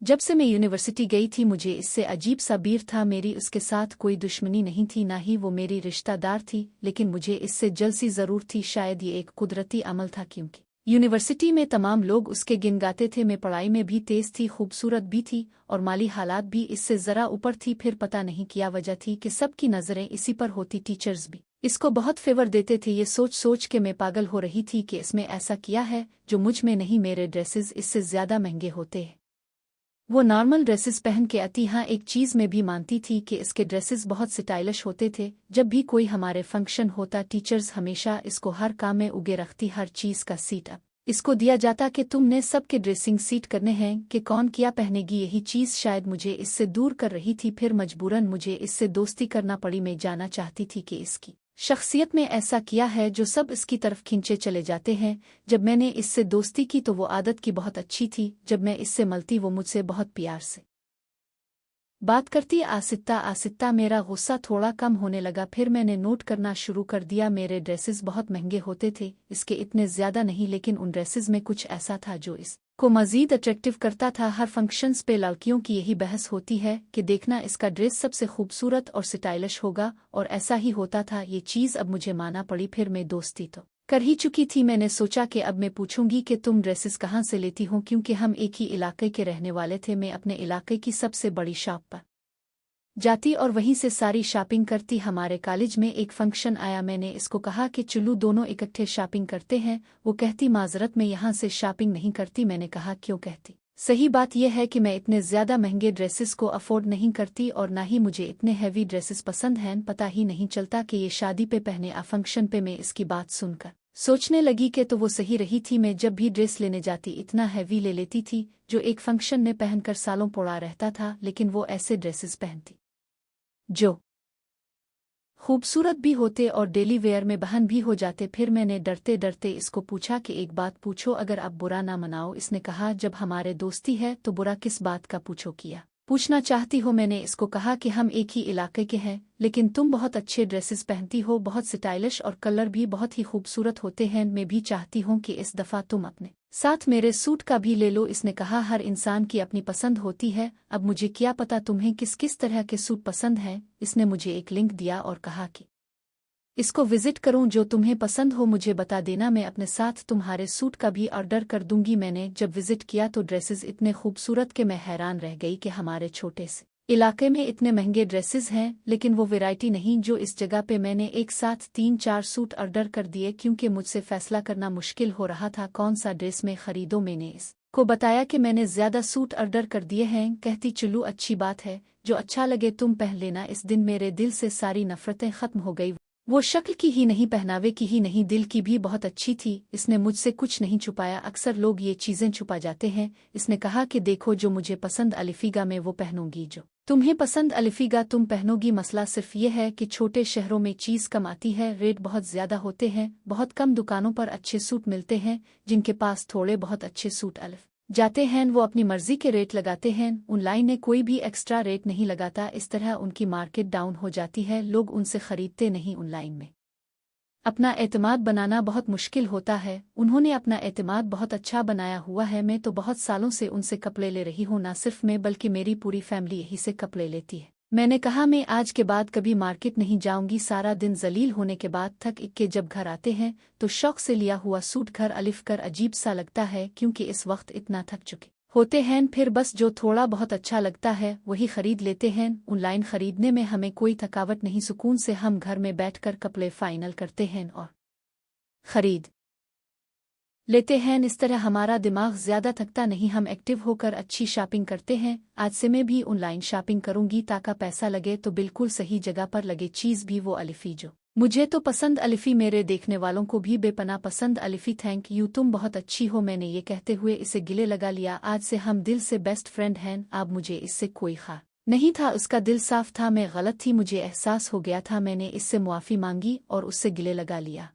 जब से मैं यूनिवर्सिटी गई थी मुझे इससे अजीब सा बीर था। मेरी उसके साथ कोई दुश्मनी नहीं थी, ना ही वो मेरी रिश्तेदार थी, लेकिन मुझे इससे जलसी जरूर थी। शायद ये एक कुदरती अमल था, क्योंकि यूनिवर्सिटी में तमाम लोग उसके गिनगाते थे। मैं पढ़ाई में भी तेज थी, खूबसूरत भी थी और माली हालात भी इससे ज़रा ऊपर थी। फिर पता नहीं क्या वजह थी कि सबकी नज़रें इसी पर होती। टीचर्स भी इसको बहुत फेवर देते थे। ये सोच सोच के मैं पागल हो रही थी कि इसमें ऐसा किया है जो मुझ में नहीं। मेरे ड्रेसेस इससे ज़्यादा महंगे होते हैं। वो नॉर्मल ड्रेसेस पहन के आती। हाँ, एक चीज़ मैं भी मानती थी कि इसके ड्रेसेस बहुत स्टाइलिश होते थे। जब भी कोई हमारे फंक्शन होता टीचर्स हमेशा इसको हर काम में उगे रखती। हर चीज़ का सीट अप इसको दिया जाता कि तुमने सबके ड्रेसिंग सीट करने हैं कि कौन क्या पहनेगी। यही चीज़ शायद मुझे इससे दूर कर रही थी। फिर मजबूरन मुझे इससे दोस्ती करना पड़ी। मैं जानना चाहती थी कि इसकी शख्सियत में ऐसा किया है जो सब इसकी तरफ खींचे चले जाते हैं। जब मैंने इससे दोस्ती की तो वो आदत की बहुत अच्छी थी। जब मैं इससे मिलती वो मुझसे बहुत प्यार से बात करती। आसिता आसिता मेरा गुस्सा थोड़ा कम होने लगा। फिर मैंने नोट करना शुरू कर दिया। मेरे ड्रेसेस बहुत महंगे होते थे, इसके इतने ज़्यादा नहीं, लेकिन उन ड्रेसेस में कुछ ऐसा था जो इसको मज़ीद अट्रैक्टिव करता था। हर फंक्शंस पे लड़कियों की यही बहस होती है कि देखना इसका ड्रेस सबसे खूबसूरत और स्टाइलिश होगा, और ऐसा ही होता था। ये चीज़ अब मुझे माना पड़ी। फिर मैं दोस्ती तो कर ही चुकी थी। मैंने सोचा कि अब मैं पूछूंगी कि तुम ड्रेसेस कहाँ से लेती हो, क्योंकि हम एक ही इलाके के रहने वाले थे। मैं अपने इलाके की सबसे बड़ी शॉप पर जाती और वहीं से सारी शॉपिंग करती। हमारे कॉलेज में एक फंक्शन आया, मैंने इसको कहा कि चलो दोनों इकट्ठे शॉपिंग करते हैं। वो कहती माजरत मैं यहाँ से शॉपिंग नहीं करती। मैंने कहा क्यों? कहती सही बात यह है कि मैं इतने ज़्यादा महंगे ड्रेसेस को अफोर्ड नहीं करती और ना ही मुझे इतने हैवी ड्रेसेस पसंद हैं। पता ही नहीं चलता कि ये शादी पे पहने आ फंक्शन पे। मैं इसकी बात सुनकर सोचने लगी कि तो वो सही रही थी। मैं जब भी ड्रेस लेने जाती इतना हैवी ले लेती थी जो एक फंक्शन में पहनकर सालों पड़ा रहता था, लेकिन वो ऐसे ड्रेसेस पहनती जो खूबसूरत भी होते और डेली वेयर में बहन भी हो जाते। फिर मैंने डरते डरते इसको पूछा कि एक बात पूछो, अगर आप बुरा ना मनाओ। इसने कहा जब हमारे दोस्ती है तो बुरा किस बात का पूछो, किया पूछना चाहती हो। मैंने इसको कहा कि हम एक ही इलाके के हैं, लेकिन तुम बहुत अच्छे ड्रेसेस पहनती हो, बहुत स्टाइलिश और कलर भी बहुत ही खूबसूरत होते हैं। मैं भी चाहती हूँ कि इस दफ़ा तुम अपने साथ मेरे सूट का भी ले लो। इसने कहा हर इंसान की अपनी पसंद होती है, अब मुझे क्या पता तुम्हें किस किस तरह के सूट पसंद हैं। इसने मुझे एक लिंक दिया और कहा कि इसको विजिट करूं, जो तुम्हें पसंद हो मुझे बता देना, मैं अपने साथ तुम्हारे सूट का भी ऑर्डर कर दूंगी। मैंने जब विजिट किया तो ड्रेसेस इतने खूबसूरत कि मैं हैरान रह गई कि हमारे छोटे से इलाके में इतने महंगे ड्रेसेस हैं, लेकिन वो वैरायटी नहीं जो इस जगह पे। मैंने एक साथ 3-4 सूट ऑर्डर कर दिए क्योंकि मुझसे फैसला करना मुश्किल हो रहा था कौन सा ड्रेस में खरीदो। मैंने इसको बताया कि मैंने ज़्यादा सूट ऑर्डर कर दिए हैं। कहती चलो अच्छी बात है, जो अच्छा लगे तुम पहन लेना। इस दिन मेरे दिल से सारी नफरतें खत्म हो गई। वो शक्ल की ही नहीं, पहनावे की ही नहीं, दिल की भी बहुत अच्छी थी। इसने मुझसे कुछ नहीं छुपाया। अक्सर लोग ये चीज़ें छुपा जाते हैं। इसने कहा कि देखो जो मुझे पसंद अलिफीगा मैं वो पहनूंगी, जो तुम्हें पसंद अलिफीगा तुम पहनोगी। मसला सिर्फ ये है कि छोटे शहरों में चीज़ कम आती है, रेट बहुत ज़्यादा होते हैं। बहुत कम दुकानों पर अच्छे सूट मिलते हैं। जिनके पास थोड़े बहुत अच्छे सूट अलिफ जाते हैं वो अपनी मर्जी के रेट लगाते हैं। ऑनलाइन में कोई भी एक्स्ट्रा रेट नहीं लगाता। इस तरह उनकी मार्केट डाउन हो जाती है, लोग उनसे खरीदते नहीं। ऑनलाइन में अपना एतमाद बनाना बहुत मुश्किल होता है। उन्होंने अपना एतमाद बहुत अच्छा बनाया हुआ है। मैं तो बहुत सालों से उनसे कपड़े ले रही हूँ, ना सिर्फ मैं बल्कि मेरी पूरी फैमिली यही से कपड़े लेती है। मैंने कहा मैं आज के बाद कभी मार्केट नहीं जाऊंगी। सारा दिन जलील होने के बाद थक के जब घर आते हैं तो शौक से लिया हुआ सूट घर अलिफ कर अजीब सा लगता है, क्योंकि इस वक्त इतना थक चुके होते हैं। फिर बस जो थोड़ा बहुत अच्छा लगता है वही खरीद लेते हैं। ऑनलाइन खरीदने में हमें कोई थकावट नहीं, सुकून से हम घर में बैठकर कपड़े फाइनल करते हैं और खरीद लेते हैं। इस तरह हमारा दिमाग ज़्यादा थकता नहीं, हम एक्टिव होकर अच्छी शॉपिंग करते हैं। आज से मैं भी ऑनलाइन शॉपिंग करूंगी ताकि पैसा लगे तो बिल्कुल सही जगह पर लगे। चीज़ भी वो अलिफी जो मुझे तो पसंद अलिफी, मेरे देखने वालों को भी बेपना पसंद अलिफी। थैंक यू, तुम बहुत अच्छी हो। मैंने ये कहते हुए इसे गिले लगा लिया। आज से हम दिल से बेस्ट फ्रेंड हैं। अब मुझे इससे कोई खा नहीं था, उसका दिल साफ था, मैं गलत थी, मुझे एहसास हो गया था। मैंने इससे मुआफ़ी मांगी और उससे गिले लगा लिया।